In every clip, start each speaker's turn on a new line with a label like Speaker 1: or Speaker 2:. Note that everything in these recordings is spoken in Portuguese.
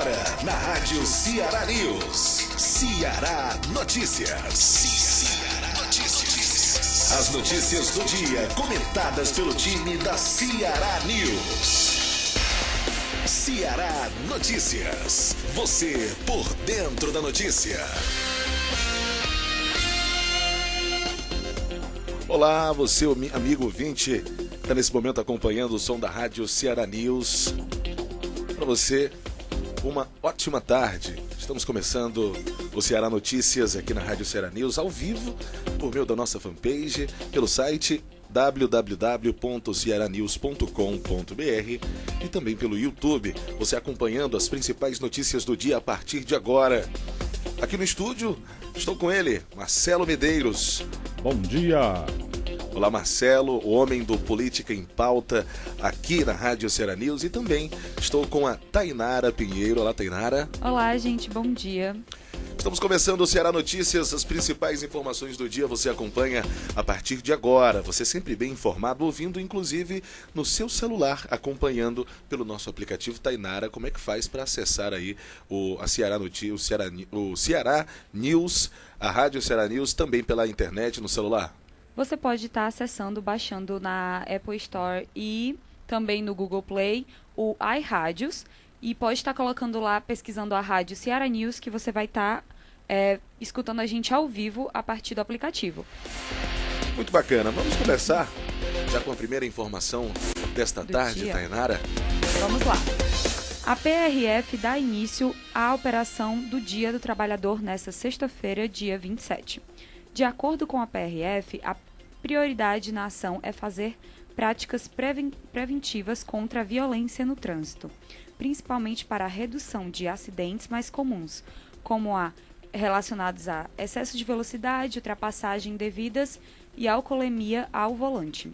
Speaker 1: Agora, na Rádio Ceará News. Ceará Notícias. As notícias do dia, comentadas pelo time da Ceará News. Ceará Notícias. Você por dentro da notícia. Olá, você, amigo ouvinte, está nesse momento acompanhando o som da Rádio Ceará News. Para você, uma ótima tarde. Estamos começando o Ceará Notícias aqui na Rádio Ceará News, ao vivo, por meio da nossa fanpage, pelo site www.cearanews.com.br e também pelo YouTube, você acompanhando as principais notícias do dia a partir de agora. Aqui no estúdio, estou com ele, Marcelo Medeiros.
Speaker 2: Bom dia!
Speaker 1: Olá, Marcelo, o homem do Política em Pauta, aqui na Rádio Ceará News. E também estou com a Tainara Pinheiro. Olá, Tainara.
Speaker 3: Olá, gente, bom dia.
Speaker 1: Estamos começando o Ceará Notícias, as principais informações do dia você acompanha a partir de agora. Você sempre bem informado, ouvindo inclusive no seu celular, acompanhando pelo nosso aplicativo. Tainara, como é que faz para acessar aí a Ceará Notícias, o Ceará News, a Rádio Ceará News, também pela internet, no celular?
Speaker 3: Você pode estar acessando, baixando na Apple Store e também no Google Play o iRádios e pode estar colocando lá, pesquisando a Rádio Ceará News, que você vai estar escutando a gente ao vivo a partir do aplicativo.
Speaker 1: Muito bacana. Vamos começar já com a primeira informação desta tarde, Tainara.
Speaker 3: Vamos lá. A PRF dá início à operação do Dia do Trabalhador nesta sexta-feira, dia 27. De acordo com a PRF, a prioridade na ação é fazer práticas preventivas contra a violência no trânsito, principalmente para a redução de acidentes mais comuns, como relacionados a excesso de velocidade, ultrapassagem indevidas e alcoolemia ao volante.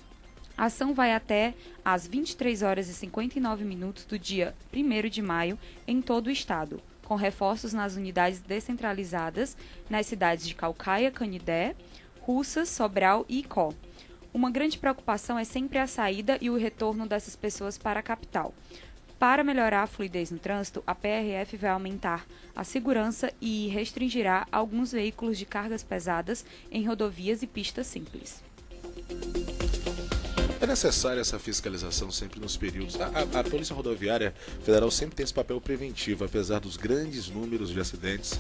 Speaker 3: A ação vai até às 23 horas e 59 minutos do dia 1º de maio em todo o estado, com reforços nas unidades descentralizadas nas cidades de Caucaia, Canidé, Russas, Sobral e Icó. Uma grande preocupação é sempre a saída e o retorno dessas pessoas para a capital. Para melhorar a fluidez no trânsito, a PRF vai aumentar a segurança e restringirá alguns veículos de cargas pesadas em rodovias e pistas simples.
Speaker 1: É necessária essa fiscalização sempre nos períodos. A Polícia Rodoviária Federal sempre tem esse papel preventivo, apesar dos grandes números de acidentes,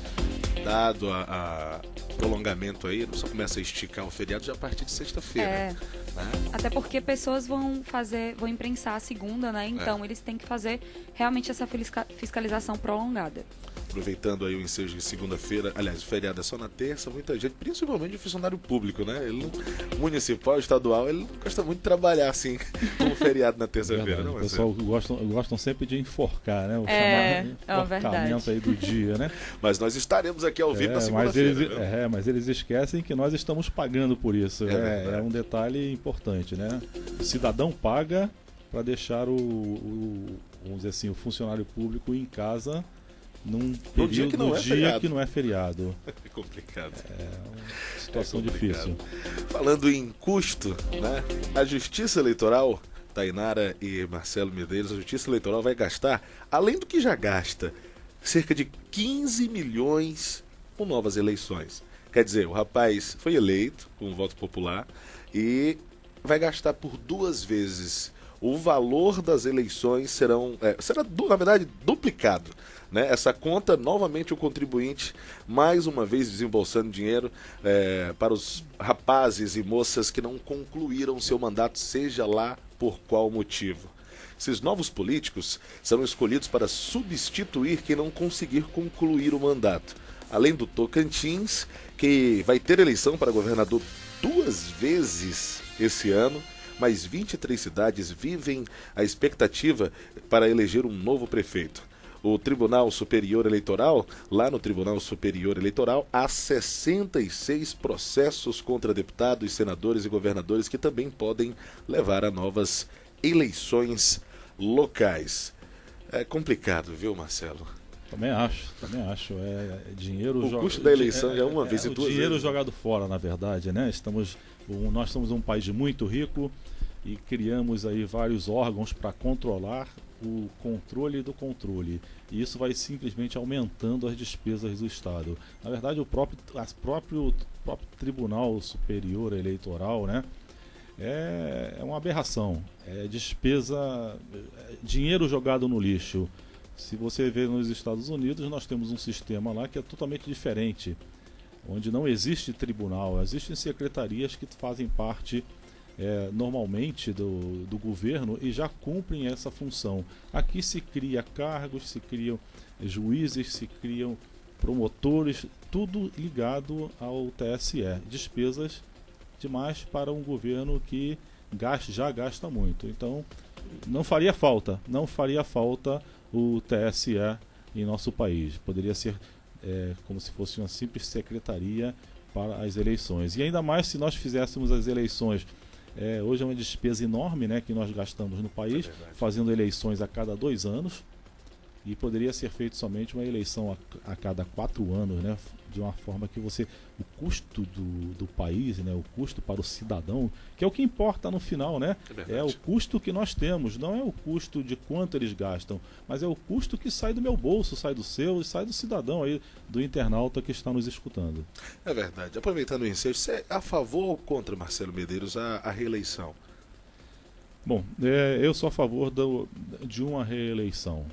Speaker 1: dado a prolongamento aí, só começa a esticar o feriado já a partir de sexta-feira. Né?
Speaker 3: Até porque pessoas vão imprensar a segunda, né? Então eles têm que fazer realmente essa fiscalização prolongada.
Speaker 1: Aproveitando aí o ensejo de segunda-feira, aliás, o feriado é só na terça, muita gente, principalmente o funcionário público, né? Municipal, estadual, ele não gosta muito de trabalhar assim, como feriado na terça-feira.
Speaker 2: O pessoal gostam sempre de enforcar, né? O chamado enforcamento aí do dia, né?
Speaker 1: Mas nós estaremos aqui ao vivo na segunda-feira.
Speaker 2: Mas eles esquecem que nós estamos pagando por isso. É um detalhe importante, né? O cidadão paga para deixar vamos dizer assim, o funcionário público em casa num período que não é feriado.
Speaker 1: É complicado.
Speaker 2: É uma situação difícil.
Speaker 1: Falando em custo, né? A Justiça Eleitoral, Tainara e Marcelo Medeiros, a Justiça Eleitoral vai gastar, além do que já gasta, cerca de 15 milhões com novas eleições. Quer dizer, o rapaz foi eleito com voto popular e vai gastar por 2 vezes. O valor das eleições será na verdade, duplicado. Né? Essa conta, novamente o contribuinte, mais uma vez desembolsando dinheiro para os rapazes e moças que não concluíram seu mandato, seja lá por qual motivo. Esses novos políticos serão escolhidos para substituir quem não conseguir concluir o mandato. Além do Tocantins, que vai ter eleição para governador 2 vezes esse ano, mais 23 cidades vivem a expectativa para eleger um novo prefeito. O Tribunal Superior Eleitoral, lá no Tribunal Superior Eleitoral, há 66 processos contra deputados, senadores e governadores que também podem levar a novas eleições locais. É complicado, viu, Marcelo?
Speaker 2: Também acho. Dinheiro.
Speaker 1: O custo da eleição já é uma vez e 2 vezes.
Speaker 2: Dinheiro jogado fora, na verdade, né? Nós somos um país muito rico e criamos aí vários órgãos para controlar o controle do controle. E isso vai simplesmente aumentando as despesas do Estado. Na verdade, o próprio Tribunal Superior Eleitoral, né, é uma aberração. É despesa, dinheiro jogado no lixo. Se você vê nos Estados Unidos, nós temos um sistema lá que é totalmente diferente, onde não existe tribunal, existem secretarias que fazem parte normalmente do governo e já cumprem essa função. Aqui se cria cargos, se criam juízes, se criam promotores, tudo ligado ao TSE. Despesas demais para um governo que já gasta muito. Então, não faria falta o TSE em nosso país. Poderia ser como se fosse uma simples secretaria para as eleições. E ainda mais se nós fizéssemos as eleições. Hoje é uma despesa enorme, né, que nós gastamos no país, fazendo eleições a cada 2 anos. E poderia ser feito somente uma eleição a cada 4 anos, né? De uma forma que o custo do país, né? O custo para o cidadão, que é o que importa no final, né? É o custo que nós temos, não é o custo de quanto eles gastam, mas é o custo que sai do meu bolso, sai do seu e sai do cidadão aí, do internauta que está nos escutando.
Speaker 1: É verdade. Aproveitando o ensejo, você é a favor ou contra, Marcelo Medeiros, a reeleição?
Speaker 2: Bom, eu sou a favor de uma reeleição.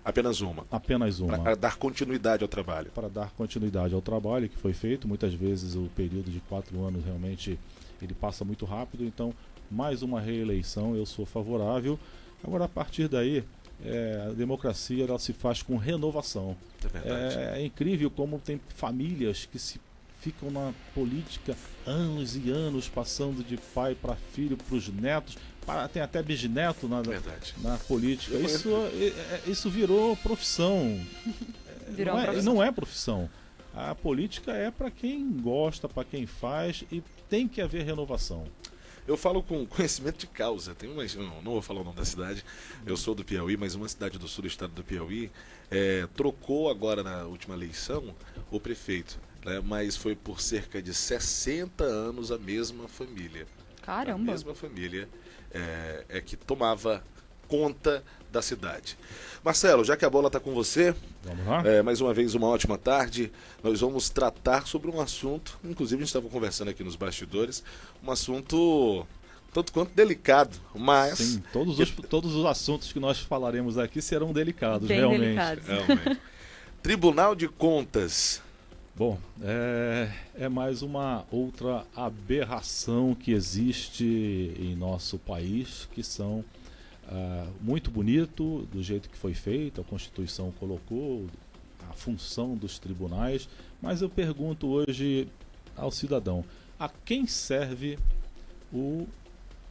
Speaker 1: Apenas uma.
Speaker 2: Apenas uma.
Speaker 1: Para dar continuidade ao trabalho.
Speaker 2: Para dar continuidade ao trabalho que foi feito. Muitas vezes o período de 4 anos realmente ele passa muito rápido. Então, mais uma reeleição eu sou favorável. Agora, a partir daí, a democracia ela se faz com renovação.
Speaker 1: É verdade.
Speaker 2: É incrível como tem famílias que ficam na política anos e anos, passando de pai para filho, para os netos, tem até bisneto na política. Isso virou profissão. Não é profissão. A política é para quem gosta, para quem faz, e tem que haver renovação.
Speaker 1: Eu falo com conhecimento de causa. Não vou falar o nome da cidade. Eu sou do Piauí, mas uma cidade do sul do estado do Piauí trocou agora na última eleição o prefeito, né? Mas foi por cerca de 60 anos a mesma família.
Speaker 3: Caramba!
Speaker 1: A mesma família que tomava conta da cidade. Marcelo, já que a bola está com você,
Speaker 2: vamos lá?
Speaker 1: Mais uma vez uma ótima tarde. Nós vamos tratar sobre um assunto, inclusive a gente estava conversando aqui nos bastidores, um assunto tanto quanto delicado, mas...
Speaker 2: Sim, todos os assuntos que nós falaremos aqui serão delicados,
Speaker 3: bem
Speaker 2: realmente.
Speaker 3: Delicados.
Speaker 1: Tribunal de Contas.
Speaker 2: Bom, é mais uma outra aberração que existe em nosso país, que são muito bonito do jeito que foi feito, a Constituição colocou a função dos tribunais, mas eu pergunto hoje ao cidadão, a quem serve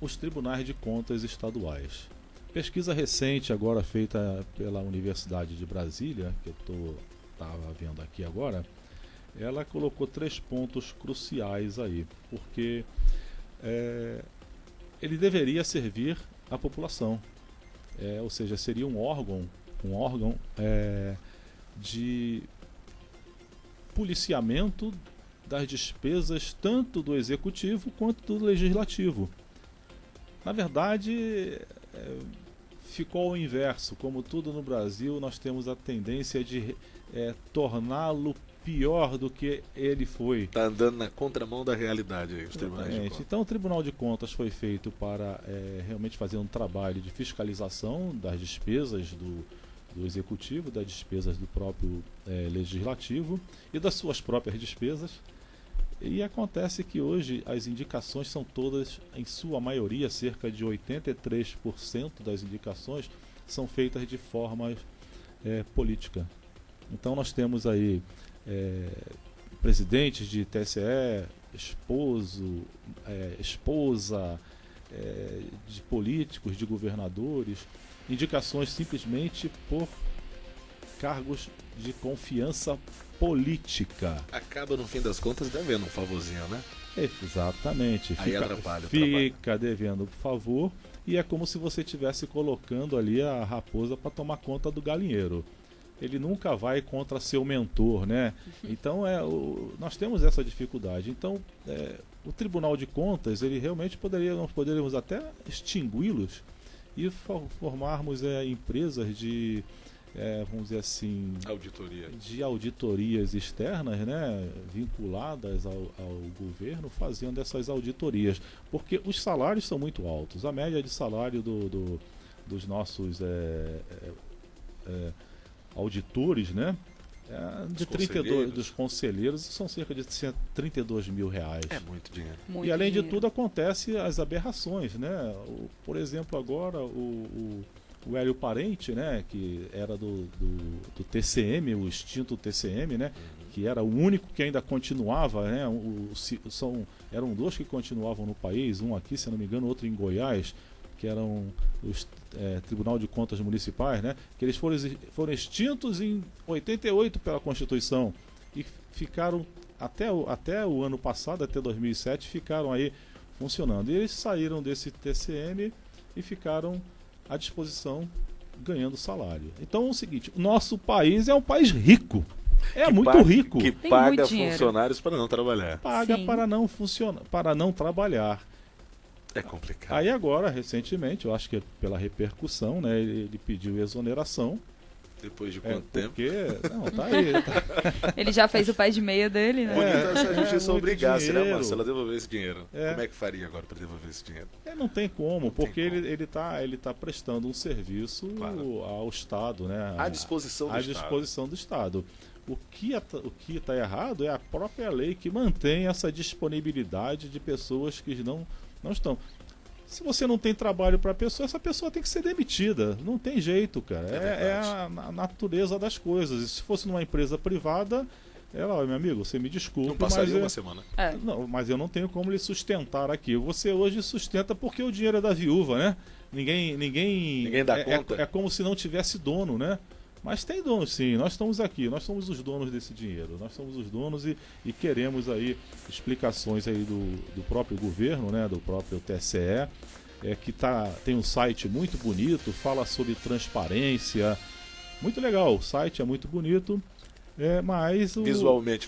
Speaker 2: os tribunais de contas estaduais? Pesquisa recente agora feita pela Universidade de Brasília, que eu estava vendo aqui agora, ela colocou 3 pontos cruciais aí, porque ele deveria servir à população, ou seja, seria um órgão de policiamento das despesas tanto do executivo quanto do legislativo. Na verdade, ficou ao inverso. Como tudo no Brasil, nós temos a tendência de torná-lo pior do que ele foi.
Speaker 1: Está andando na contramão da realidade aí, os tribunais de contas.
Speaker 2: Então o Tribunal de Contas foi feito para realmente fazer um trabalho de fiscalização das despesas do Executivo, das despesas do próprio Legislativo e das suas próprias despesas. E acontece que hoje as indicações são todas, em sua maioria, cerca de 83% das indicações são feitas de forma política. Então nós temos aí presidentes de TSE, esposa de políticos, de governadores, indicações simplesmente por cargos de confiança política.
Speaker 1: Acaba, no fim das contas, devendo um favorzinho, né?
Speaker 2: Exatamente.
Speaker 1: Aí atrapalha.
Speaker 2: Fica devendo favor, e é como se você estivesse colocando ali a raposa para tomar conta do galinheiro. Ele nunca vai contra seu mentor, né? Então nós temos essa dificuldade. Então o Tribunal de Contas, ele realmente nós poderíamos até extingui-los e formarmos empresas de, vamos dizer assim, de auditorias externas, né, vinculadas ao governo, fazendo essas auditorias, porque os salários são muito altos. A média de salário dos nossos auditores, né, dos conselheiros, são cerca de 32 mil reais.
Speaker 1: É muito dinheiro.
Speaker 2: E além de tudo acontece as aberrações, né? Por exemplo, agora o Hélio Parente, né, que era do TCM, o extinto TCM, né, que era o único que ainda continuava, né, eram 2 que continuavam no país, um aqui, se não me engano, outro em Goiás, que eram os Tribunal de Contas Municipais, né, que eles foram extintos em 88 pela Constituição e ficaram até o ano passado, até 2007, ficaram aí funcionando. E eles saíram desse TCM e ficaram à disposição ganhando salário. Então é o seguinte, o nosso país é um país rico. Muito rico.
Speaker 1: Que paga funcionários para não trabalhar.
Speaker 2: Paga para não trabalhar.
Speaker 1: É complicado.
Speaker 2: Aí agora, recentemente, eu acho que pela repercussão, né, ele pediu exoneração.
Speaker 1: Depois de quanto tempo?
Speaker 2: Porque, não, tá aí.
Speaker 3: Ele já fez o pé de meia dele, né?
Speaker 1: Bonito se a justiça obrigasse, né, Marcelo, a devolver esse dinheiro. Como é que faria agora para devolver esse dinheiro?
Speaker 2: Não tem como, porque ele tá prestando um serviço ao Estado, né?
Speaker 1: À disposição do
Speaker 2: Estado. O que está errado é a própria lei que mantém essa disponibilidade de pessoas que não estão. Se você não tem trabalho para a pessoa, essa pessoa tem que ser demitida. Não tem jeito, cara. É a natureza das coisas. E se fosse numa empresa privada, meu amigo, você me desculpe,
Speaker 1: não passaria uma semana.
Speaker 2: Não, mas eu não tenho como lhe sustentar aqui. Você hoje sustenta porque o dinheiro é da viúva, né? Ninguém
Speaker 1: dá conta.
Speaker 2: É como se não tivesse dono, né? Mas tem dono, sim. Nós estamos aqui, nós somos os donos desse dinheiro. Nós somos os donos e queremos aí explicações aí do próprio governo, né, do próprio TSE, que tem um site muito bonito, fala sobre transparência. Muito legal, o site é muito bonito. Mas
Speaker 1: visualmente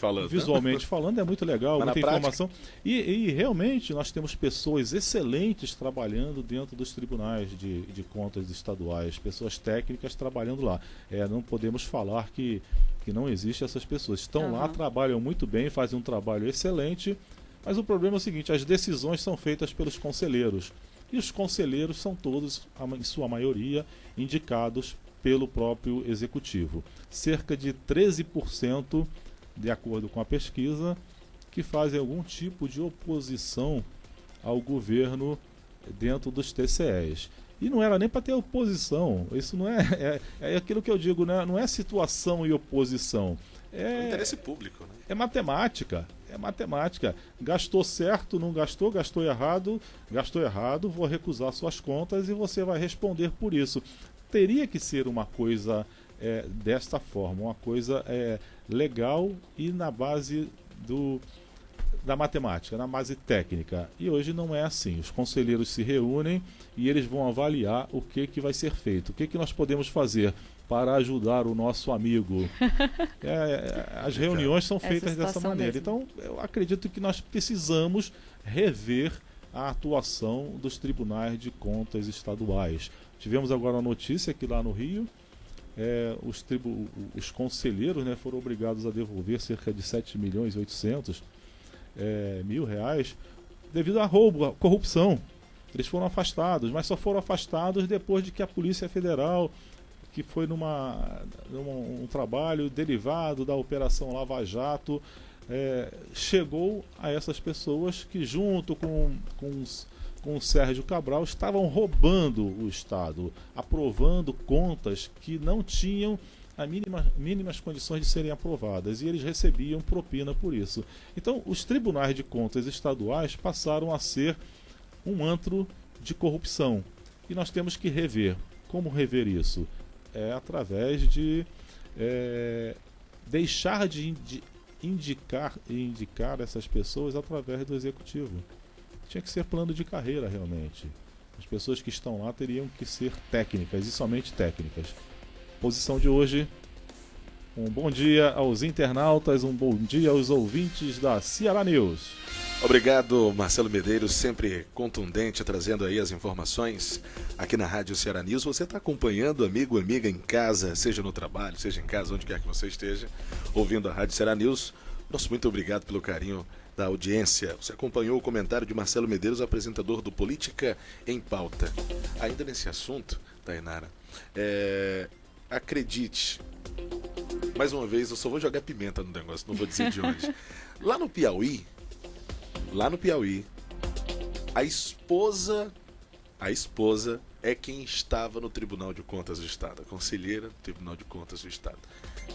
Speaker 1: falando
Speaker 2: é muito legal,
Speaker 1: mas
Speaker 2: muita informação. E realmente nós temos pessoas excelentes trabalhando dentro dos tribunais de contas estaduais, pessoas técnicas trabalhando lá. Não podemos falar que não existem essas pessoas. Estão lá, trabalham muito bem, fazem um trabalho excelente, mas o problema é o seguinte: as decisões são feitas pelos conselheiros. E os conselheiros são todos, em sua maioria, indicados pelo próprio executivo. Cerca de 13%, de acordo com a pesquisa, que fazem algum tipo de oposição ao governo dentro dos TCEs. E não era nem para ter oposição. Isso não é aquilo que eu digo, né? Não é situação e oposição.
Speaker 1: É interesse público, né?
Speaker 2: É matemática. Gastou certo, não gastou, gastou errado, vou recusar suas contas e você vai responder por isso. Teria que ser uma coisa desta forma, uma coisa legal e na base da matemática, na base técnica. E hoje não é assim. Os conselheiros se reúnem e eles vão avaliar o que vai ser feito, o que nós podemos fazer para ajudar o nosso amigo. As reuniões são feitas dessa maneira. Mesmo. Então, eu acredito que nós precisamos rever a atuação dos tribunais de contas estaduais. Tivemos agora a notícia que lá no Rio, os conselheiros, né, foram obrigados a devolver cerca de 7.800.000 reais devido a roubo, a corrupção. Eles foram afastados, mas só foram afastados depois de que a Polícia Federal, que foi num trabalho derivado da Operação Lava Jato, chegou a essas pessoas que, junto com o Sérgio Cabral, estavam roubando o Estado, aprovando contas que não tinham as mínimas condições de serem aprovadas, e eles recebiam propina por isso. Então, os tribunais de contas estaduais passaram a ser um antro de corrupção, e nós temos que rever. Como rever isso? Através de deixar de indicar essas pessoas através do executivo. Tinha que ser plano de carreira, realmente. As pessoas que estão lá teriam que ser técnicas e somente técnicas. Posição de hoje: um bom dia aos internautas, um bom dia aos ouvintes da Ceará News.
Speaker 1: Obrigado, Marcelo Medeiros, sempre contundente, trazendo aí as informações aqui na Rádio Ceará News. Você está acompanhando, amigo, amiga, em casa, seja no trabalho, seja em casa, onde quer que você esteja, ouvindo a Rádio Ceará News. Nosso muito obrigado pelo carinho da audiência. Você acompanhou o comentário de Marcelo Medeiros, apresentador do Política em Pauta. Ainda nesse assunto, Tainara, acredite, mais uma vez, eu só vou jogar pimenta no negócio, não vou dizer de onde. Lá no Piauí, a esposa é quem estava no Tribunal de Contas do Estado, a conselheira do Tribunal de Contas do Estado.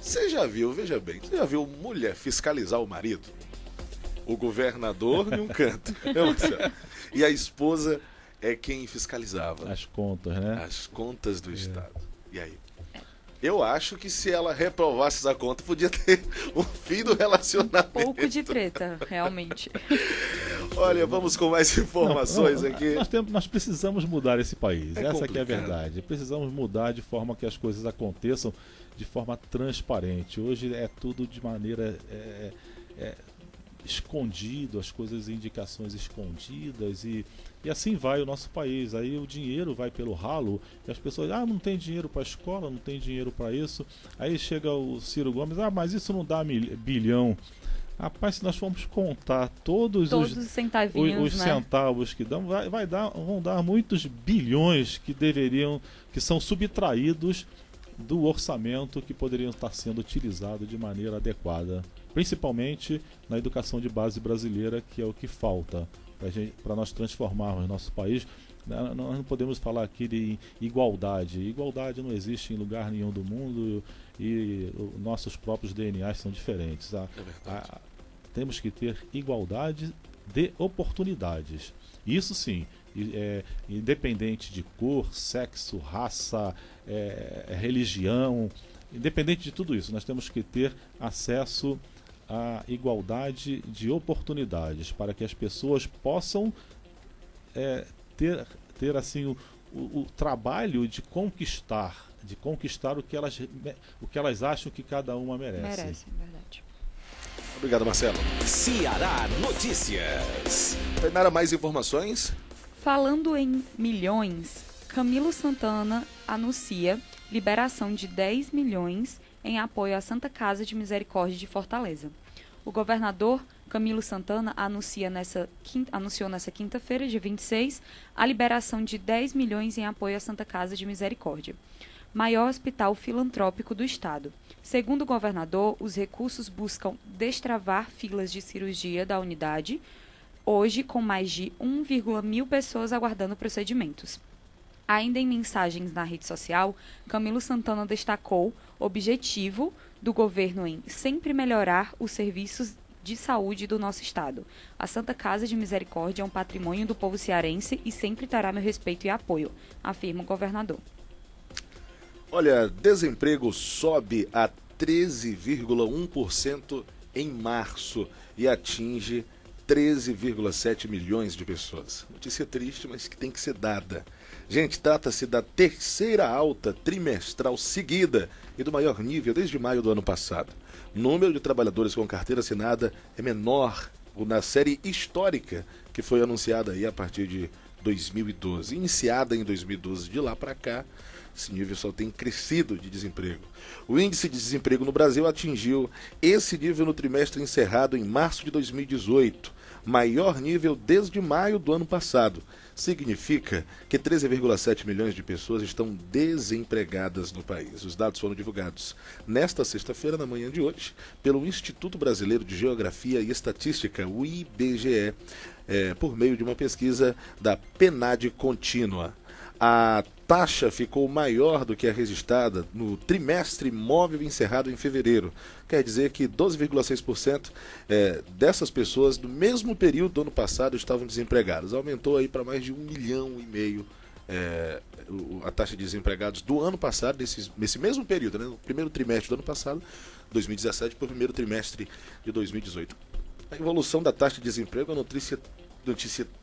Speaker 1: Você já viu, veja bem, você já viu mulher fiscalizar o marido? O governador em um canto, e a esposa é quem fiscalizava
Speaker 2: as contas, né?
Speaker 1: As contas do Estado. E aí? Eu acho que se ela reprovasse essa conta, podia ter um fim do relacionamento.
Speaker 3: Um pouco de treta, realmente.
Speaker 1: Olha, vamos com mais informações aqui.
Speaker 2: Nós precisamos mudar esse país. Essa
Speaker 1: complicado.
Speaker 2: que é a verdade. Precisamos mudar de forma que as coisas aconteçam de forma transparente. Hoje é tudo de maneira escondido, as coisas, indicações escondidas e assim vai o nosso país. Aí o dinheiro vai pelo ralo e as pessoas, não tem dinheiro para a escola, não tem dinheiro para isso. Aí chega o Ciro Gomes, mas isso não dá bilhão. Rapaz, se nós formos contar todos os
Speaker 3: centavinhos, né?
Speaker 2: Centavos que dão, vão dar muitos bilhões que são subtraídos do orçamento que poderiam estar sendo utilizados de maneira adequada, principalmente na educação de base brasileira, que é o que falta para nós transformarmos nosso país. Nós não podemos falar aqui de igualdade. Igualdade não existe em lugar nenhum do mundo e nossos próprios DNAs são diferentes. Temos que ter igualdade de oportunidades. Isso sim, independente de cor, sexo, raça, religião, independente de tudo isso, nós temos que ter acesso à igualdade de oportunidades para que as pessoas possam ter assim o trabalho de conquistar o que elas acham que cada uma merece.
Speaker 3: Merece, verdade.
Speaker 1: Obrigado, Marcelo.
Speaker 4: Ceará Notícias.
Speaker 1: Tainara, mais informações?
Speaker 3: Falando em milhões, Camilo Santana anuncia liberação de 10 milhões em apoio à Santa Casa de Misericórdia de Fortaleza. O governador Camilo Santana anunciou nessa quinta-feira, dia 26, a liberação de 10 milhões em apoio à Santa Casa de Misericórdia, maior hospital filantrópico do estado. Segundo o governador, os recursos buscam destravar filas de cirurgia da unidade, hoje com mais de 1,1 pessoas aguardando procedimentos. Ainda em mensagens na rede social, Camilo Santana destacou o objetivo do governo em sempre melhorar os serviços de saúde do nosso estado. A Santa Casa de Misericórdia é um patrimônio do povo cearense e sempre terá meu respeito e apoio, afirma o governador.
Speaker 1: Olha, desemprego sobe a 13,1% em março e atinge 13,7 milhões de pessoas. Notícia triste, mas que tem que ser dada. Gente, trata-se da terceira alta trimestral seguida e do maior nível desde maio do ano passado. O número de trabalhadores com carteira assinada é menor na série histórica que foi anunciada aí a partir de 2012. Iniciada em 2012, de lá para cá, esse nível só tem crescido de desemprego. O índice de desemprego no Brasil atingiu esse nível no trimestre encerrado em março de 2018, maior nível desde maio do ano passado. Significa que 13,7 milhões de pessoas estão desempregadas no país. Os dados foram divulgados nesta sexta-feira, na manhã de hoje, pelo Instituto Brasileiro de Geografia e Estatística, o IBGE, por meio de uma pesquisa da PNAD contínua. A taxa ficou maior do que a registrada no trimestre móvel encerrado em fevereiro. Quer dizer que 12,6% dessas pessoas no mesmo período do ano passado estavam desempregadas. Aumentou aí para mais de 1,5 milhão a taxa de desempregados do ano passado, nesse mesmo período, né? No primeiro trimestre do ano passado, 2017, para o primeiro trimestre de 2018. A evolução da taxa de desemprego é notícia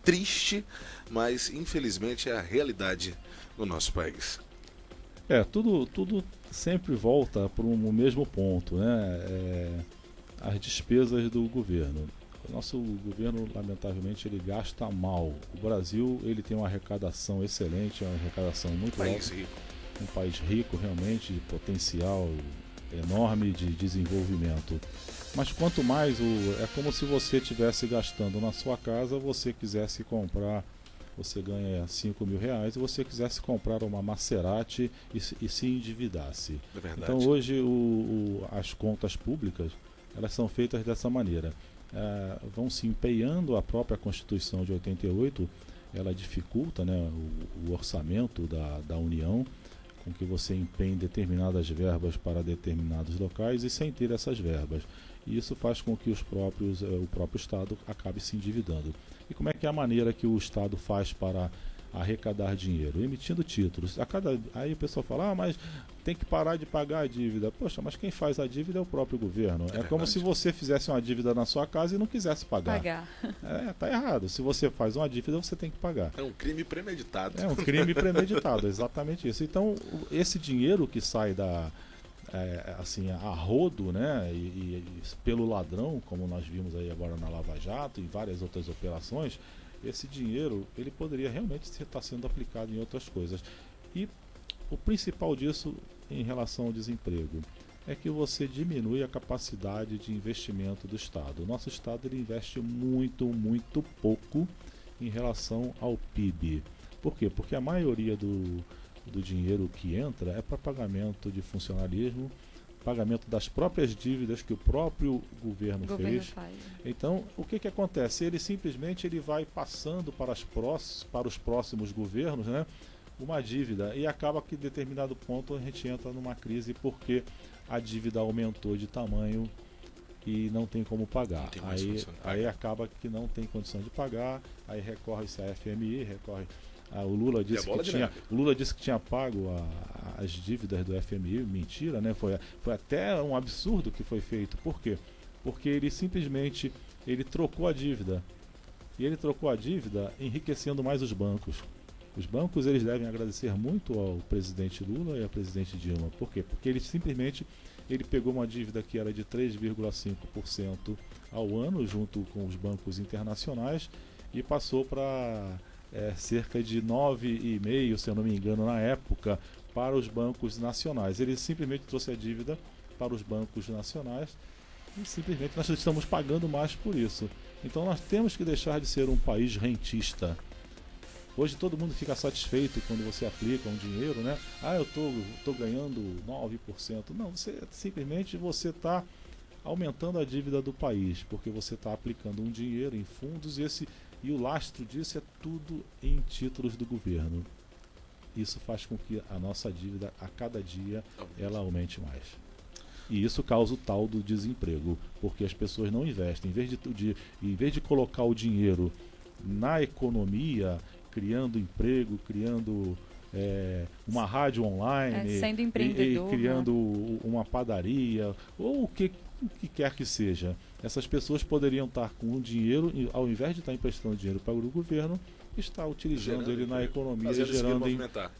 Speaker 1: triste, mas infelizmente é a realidade no nosso país.
Speaker 2: Tudo sempre volta para o mesmo ponto, né? As despesas do governo. O nosso governo, lamentavelmente, ele gasta mal. O Brasil, ele tem uma arrecadação excelente, uma arrecadação muito alta. Um país rico, realmente, de potencial enorme de desenvolvimento. Mas quanto mais, é como se você estivesse gastando na sua casa, você quisesse comprar, você ganha 5 mil reais, e você quisesse comprar uma Maserati e se endividasse.
Speaker 1: É verdade.
Speaker 2: Então hoje as contas públicas, elas são feitas dessa maneira. Vão se empenhando, a própria Constituição de 88, ela dificulta, né, o orçamento da União, com que você empenhe determinadas verbas para determinados locais e sem ter essas verbas. E isso faz com que o próprio Estado acabe se endividando. E como é que é a maneira que o Estado faz para arrecadar dinheiro? Emitindo títulos. Aí o pessoal fala, mas tem que parar de pagar a dívida. Poxa, mas quem faz a dívida é o próprio governo. É como se você fizesse uma dívida na sua casa e não quisesse pagar. Tá errado. Se você faz uma dívida, você tem que pagar.
Speaker 1: É um crime premeditado.
Speaker 2: É um crime premeditado, exatamente isso. Então, esse dinheiro que sai assim, a rodo, né, e pelo ladrão, como nós vimos aí agora na Lava Jato e várias outras operações, esse dinheiro ele poderia realmente estar sendo aplicado em outras coisas. E o principal disso em relação ao desemprego é que você diminui a capacidade de investimento do Estado. O nosso Estado ele investe muito, muito pouco em relação ao PIB. Por quê? Porque a maioria do dinheiro que entra é para pagamento de funcionalismo, pagamento das próprias dívidas que o próprio governo fez. Então, o que acontece? Ele simplesmente vai passando para os próximos governos, né, uma dívida, e acaba que em determinado ponto a gente entra numa crise porque a dívida aumentou de tamanho e não tem como pagar. Aí acaba que não tem condição de pagar, aí recorre-se à FMI, o Lula disse que tinha pago as dívidas do FMI, mentira, né? Foi até um absurdo que foi feito. Por quê? Porque ele simplesmente trocou a dívida. E ele trocou a dívida enriquecendo mais os bancos. Os bancos eles devem agradecer muito ao presidente Lula e à presidente Dilma. Por quê? Porque ele simplesmente pegou uma dívida que era de 3,5% ao ano, junto com os bancos internacionais, e passou para cerca de 9,5%, se eu não me engano, na época, para os bancos nacionais. Ele simplesmente trouxe a dívida para os bancos nacionais e simplesmente nós estamos pagando mais por isso. Então nós temos que deixar de ser um país rentista. Hoje todo mundo fica satisfeito quando você aplica um dinheiro, né? Eu tô ganhando 9%. Não, simplesmente você está aumentando a dívida do país, porque você está aplicando um dinheiro em fundos e o lastro disso é tudo em títulos do governo. Isso faz com que a nossa dívida, a cada dia, ela aumente mais. E isso causa o tal do desemprego, porque as pessoas não investem. Em vez de colocar o dinheiro na economia, criando emprego, criando uma rádio online,
Speaker 3: sendo empreendedor,
Speaker 2: criando uma padaria, ou o que quer que seja. Essas pessoas poderiam estar com o dinheiro, ao invés de estar emprestando dinheiro para o governo, está utilizando ele na economia,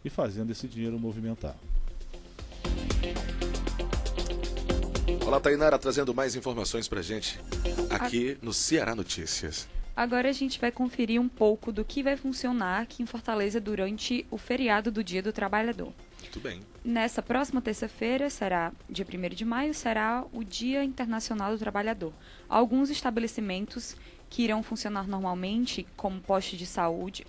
Speaker 2: e fazendo esse dinheiro movimentar.
Speaker 1: Olá, Tainara, trazendo mais informações pra gente aqui no Ceará Notícias.
Speaker 3: Agora a gente vai conferir um pouco do que vai funcionar aqui em Fortaleza durante o feriado do Dia do Trabalhador.
Speaker 1: Muito bem.
Speaker 3: Nessa próxima terça-feira, será dia 1º de maio, será o Dia Internacional do Trabalhador. Alguns estabelecimentos que irão funcionar normalmente, como postos de saúde...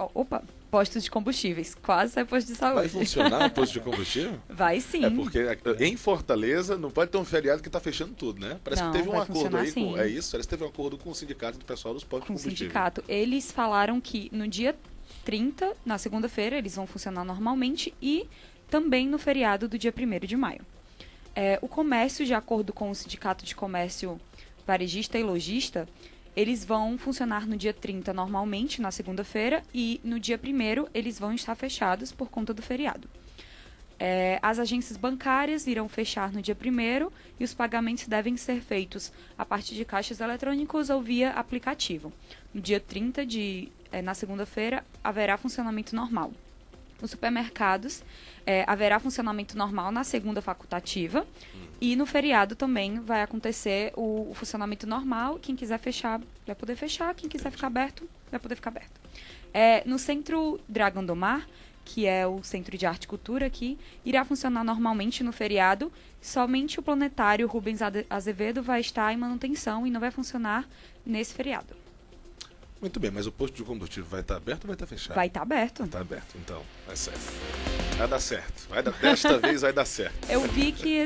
Speaker 3: postos de combustíveis. Quase sai posto de saúde.
Speaker 1: Vai funcionar o posto de combustível?
Speaker 3: Vai sim.
Speaker 1: É porque em Fortaleza não pode ter um feriado que está fechando tudo, né? Parece que teve um acordo aí com... É isso? Parece que teve um acordo com o sindicato do pessoal dos postos de combustível.
Speaker 3: Com o sindicato. Eles falaram que no dia 30, na segunda-feira, eles vão funcionar normalmente e também no feriado do dia 1º de maio. O comércio, de acordo com o Sindicato de Comércio Varejista e Lojista, eles vão funcionar no dia 30 normalmente, na segunda-feira, e no dia 1º eles vão estar fechados por conta do feriado. As agências bancárias irão fechar no dia 1º e os pagamentos devem ser feitos a partir de caixas eletrônicos ou via aplicativo. No dia 30, na segunda-feira, haverá funcionamento normal. Nos supermercados, haverá funcionamento normal na segunda facultativa E no feriado também vai acontecer o funcionamento normal. Quem quiser fechar vai poder fechar, quem quiser ficar aberto vai poder ficar aberto. No Centro Dragão do Mar, que é o Centro de Arte e Cultura aqui, irá funcionar normalmente no feriado. Somente o planetário Rubens Azevedo vai estar em manutenção e não vai funcionar nesse feriado.
Speaker 1: Muito bem, mas o posto de combustível vai estar aberto ou vai estar fechado?
Speaker 3: Vai estar aberto.
Speaker 1: Vai estar aberto, então. Vai certo. Vai dar certo. Desta vez vai dar certo.
Speaker 3: Eu vi que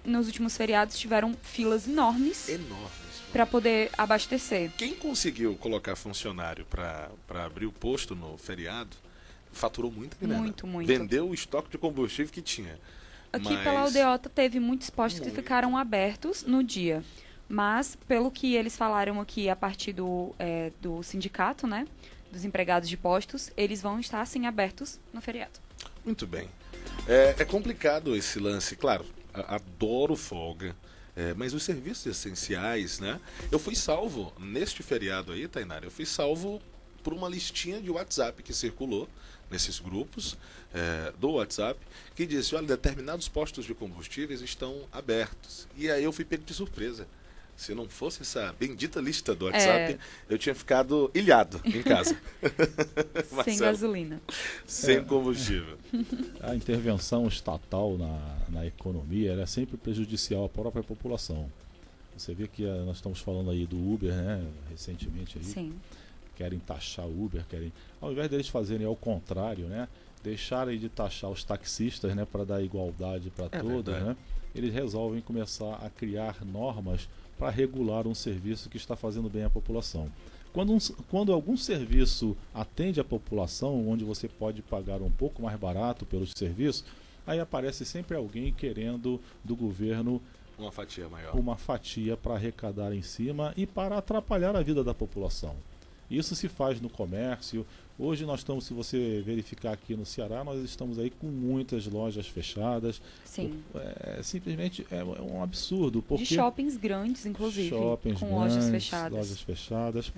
Speaker 3: nos últimos feriados tiveram filas enormes. Para poder abastecer.
Speaker 1: Quem conseguiu colocar funcionário para abrir o posto no feriado, faturou muita grana.
Speaker 3: Muito.
Speaker 1: Vendeu o estoque de combustível que tinha.
Speaker 3: Aqui pela aldeota teve muitos postos que ficaram abertos no dia. Mas, pelo que eles falaram aqui a partir do sindicato, né, dos empregados de postos, eles vão estar, sim, abertos no feriado.
Speaker 1: Muito bem. É complicado esse lance, claro, adoro folga, mas os serviços essenciais, né? Eu fui salvo, neste feriado aí, Tainara, eu fui salvo por uma listinha de WhatsApp que circulou nesses grupos do WhatsApp, que disse, olha, determinados postos de combustíveis estão abertos. E aí eu fui pego de surpresa. Se não fosse essa bendita lista do WhatsApp, eu tinha ficado ilhado em casa.
Speaker 3: Sem gasolina.
Speaker 1: Sem combustível.
Speaker 2: A intervenção estatal na economia é sempre prejudicial à própria população. Você vê que nós estamos falando aí do Uber, né? Recentemente aí.
Speaker 3: Sim.
Speaker 2: Querem taxar o Uber, ao invés deles fazerem ao contrário, né? Deixarem de taxar os taxistas, né? Para dar igualdade para todos, né? Eles resolvem começar a criar normas para regular um serviço que está fazendo bem à população. Quando algum serviço atende a população, onde você pode pagar um pouco mais barato pelos serviços, aí aparece sempre alguém querendo do governo
Speaker 1: uma fatia maior.
Speaker 2: Uma fatia para arrecadar em cima e para atrapalhar a vida da população. Isso se faz no comércio. Hoje nós estamos, se você verificar aqui no Ceará, nós estamos aí com muitas lojas fechadas.
Speaker 3: Sim.
Speaker 2: Simplesmente é um absurdo. Porque
Speaker 3: de shoppings grandes, inclusive, com lojas fechadas.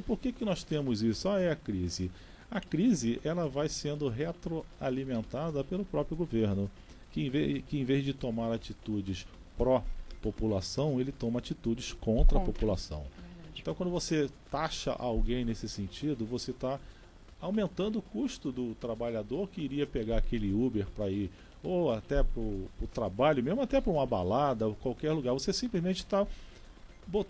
Speaker 2: Por que nós temos isso? É a crise. A crise ela vai sendo retroalimentada pelo próprio governo, que em vez de tomar atitudes pró-população, ele toma atitudes contra a população. Então, quando você taxa alguém nesse sentido, você está aumentando o custo do trabalhador que iria pegar aquele Uber para ir, ou até para o trabalho, mesmo até para uma balada, ou qualquer lugar. Você simplesmente está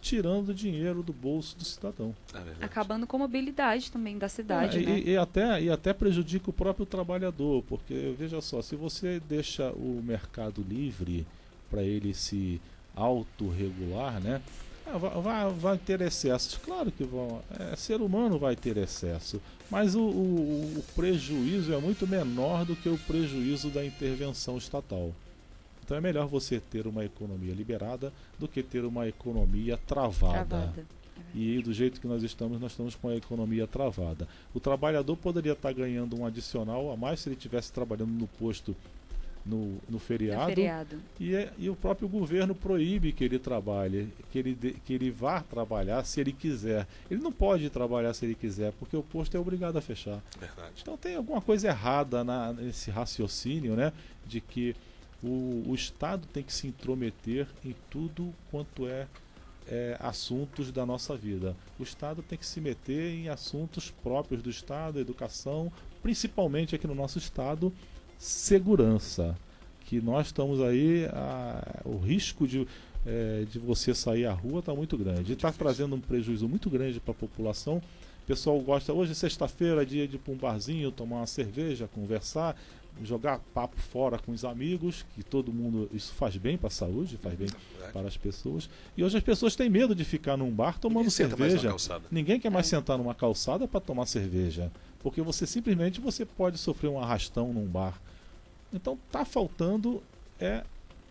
Speaker 2: tirando dinheiro do bolso do cidadão.
Speaker 3: Acabando com a mobilidade também da cidade, né?
Speaker 2: E até prejudica o próprio trabalhador, porque, veja só, se você deixa o mercado livre para ele se autorregular, né? Vai ter excessos, claro que vão. Ser humano vai ter excesso, mas o prejuízo é muito menor do que o prejuízo da intervenção estatal. Então é melhor você ter uma economia liberada do que ter uma economia travada. E do jeito que nós estamos com a economia travada. O trabalhador poderia estar ganhando um adicional a mais se ele estivesse trabalhando no posto no feriado. E o próprio governo proíbe que ele trabalhe, que ele vá trabalhar se ele quiser. Ele não pode trabalhar se ele quiser, porque o posto é obrigado a fechar.
Speaker 1: Verdade.
Speaker 2: Então tem alguma coisa errada nesse raciocínio, né, de que o Estado tem que se intrometer em tudo quanto assuntos da nossa vida. O Estado tem que se meter em assuntos próprios do Estado, educação, principalmente aqui no nosso Estado, segurança, que nós estamos aí, o risco de você sair à rua está muito grande, está trazendo um prejuízo muito grande para a população. O pessoal gosta, hoje sexta-feira, dia de ir para um barzinho, tomar uma cerveja, conversar, jogar papo fora com os amigos, que todo mundo, isso faz bem para a saúde, faz bem para as pessoas. E hoje as pessoas têm medo de ficar num bar tomando cerveja. Ninguém quer mais sentar numa calçada para tomar cerveja, porque você pode sofrer um arrastão num bar. Então está faltando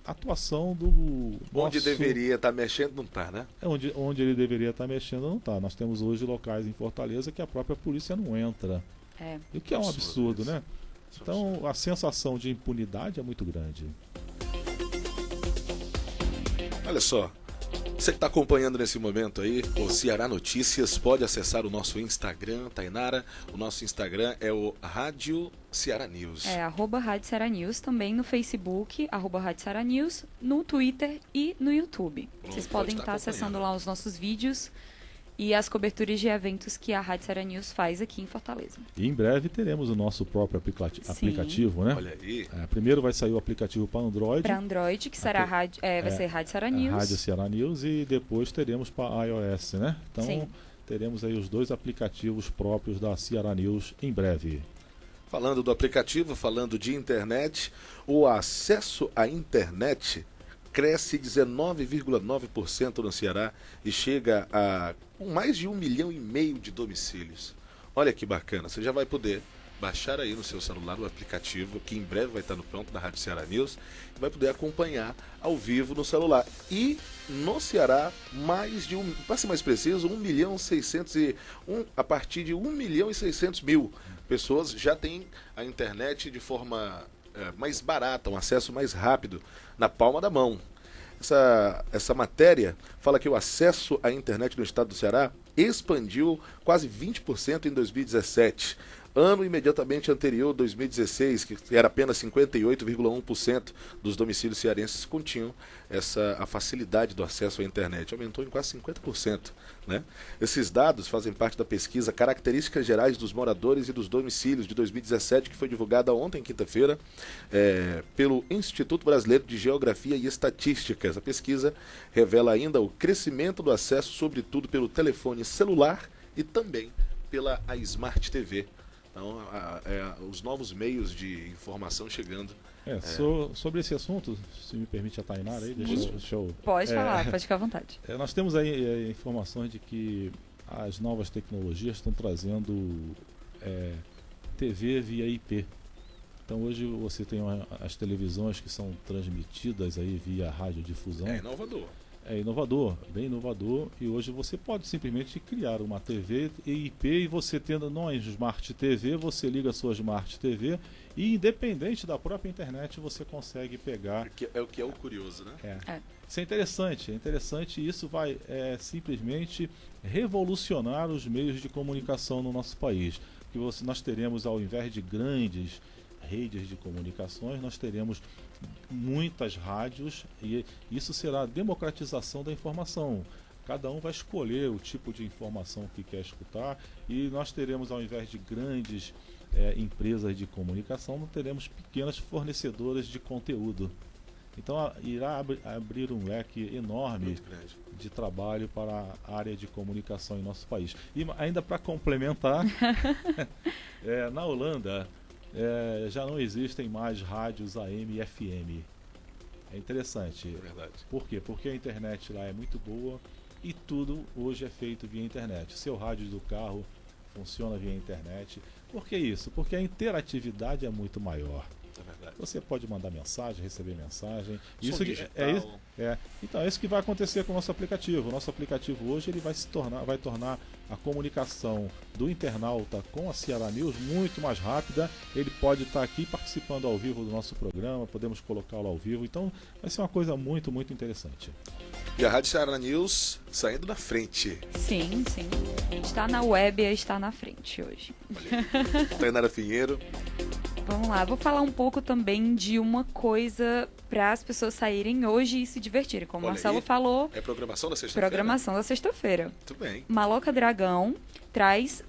Speaker 2: atuação do
Speaker 1: onde deveria estar mexendo, não está, né?
Speaker 2: Onde ele deveria estar mexendo, não está. Nós temos hoje locais em Fortaleza que a própria polícia não entra. O que é um absurdo, né? Então a sensação de impunidade é muito grande.
Speaker 1: Olha só, Você que está acompanhando nesse momento aí, o Ceará Notícias, pode acessar o nosso Instagram, Tainara. O nosso Instagram é o Rádio Ceará News.
Speaker 3: @Rádio Ceará News, também no Facebook, @Rádio Ceará News, no Twitter e no YouTube. Vocês podem estar acessando lá os nossos vídeos e as coberturas de eventos que a Rádio Ceará News faz aqui em Fortaleza.
Speaker 2: E em breve teremos o nosso próprio aplicativo, né?
Speaker 1: Olha aí.
Speaker 2: Primeiro vai sair o aplicativo para Android.
Speaker 3: Para Android, que será vai ser Rádio Ceará News.
Speaker 2: Rádio Ceará News, e depois teremos para iOS, né? Então
Speaker 3: Sim.
Speaker 2: teremos aí os 2 aplicativos próprios da Ceará News em breve.
Speaker 1: Falando do aplicativo, falando de internet, o acesso à internet cresce 19,9% no Ceará e chega a mais de 1,5 milhão de domicílios. Olha que bacana, você já vai poder baixar aí no seu celular o aplicativo, que em breve vai estar no pronto da Rádio Ceará News, e vai poder acompanhar ao vivo no celular. E no Ceará, para ser mais preciso, 1.601.000, a partir de 1.600.000 pessoas já têm a internet de forma mais barata, um acesso mais rápido, na palma da mão. Essa matéria fala que o acesso à internet no estado do Ceará expandiu quase 20% em 2017. Ano imediatamente anterior, 2016, que era apenas 58,1% dos domicílios cearenses continham a facilidade do acesso à internet. Aumentou em quase 50%. Né? Esses dados fazem parte da pesquisa Características Gerais dos Moradores e dos Domicílios de 2017, que foi divulgada ontem, quinta-feira, pelo Instituto Brasileiro de Geografia e Estatística. Essa pesquisa revela ainda o crescimento do acesso, sobretudo pelo telefone celular e também pela Smart TV. Então, os novos meios de informação chegando.
Speaker 2: Sobre esse assunto, se me permite a Tainara aí, deixa eu...
Speaker 3: Pode falar, pode ficar à vontade.
Speaker 2: Nós temos aí informações de que as novas tecnologias estão trazendo TV via IP. Então hoje você tem as televisões que são transmitidas aí via radiodifusão.
Speaker 1: É inovador.
Speaker 2: É inovador, bem inovador, e hoje você pode simplesmente criar uma TV IP e você tendo não é Smart TV, você liga a sua Smart TV e independente da própria internet você consegue pegar.
Speaker 1: É o que é o curioso, né?
Speaker 2: Isso é interessante e isso vai simplesmente revolucionar os meios de comunicação no nosso país. Que nós teremos, ao invés de grandes redes de comunicações, nós teremos muitas rádios e isso será a democratização da informação. Cada um vai escolher o tipo de informação que quer escutar e nós teremos, ao invés de grandes empresas de comunicação, nós teremos pequenas fornecedoras de conteúdo. Então irá abrir um leque enorme de trabalho para a área de comunicação em nosso país. E ainda para complementar, na Holanda já não existem mais rádios AM e FM. É interessante.
Speaker 1: É verdade.
Speaker 2: Por quê? Porque a internet lá é muito boa e tudo hoje é feito via internet. Seu rádio do carro funciona via internet. Por que isso? Porque a interatividade é muito maior.
Speaker 1: É verdade.
Speaker 2: Você pode mandar mensagem, receber mensagem.
Speaker 1: Isso
Speaker 2: Então é isso que vai acontecer com o nosso aplicativo. O nosso aplicativo hoje ele vai tornar a comunicação do internauta com a Ceará News muito mais rápida. Ele pode estar aqui participando ao vivo do nosso programa, podemos colocá-lo ao vivo. Então vai ser uma coisa muito, muito interessante.
Speaker 1: E a Rádio Ceará News saindo na frente.
Speaker 3: Sim. Está na web e está na frente hoje.
Speaker 1: Tainara Pinheiro.
Speaker 3: Vamos lá, vou falar um pouco também de uma coisa para as pessoas saírem hoje e se divertirem. Como o Marcelo falou.
Speaker 1: É programação da sexta-feira?
Speaker 3: Programação da sexta-feira.
Speaker 1: Muito bem.
Speaker 3: Maloca Dragão traz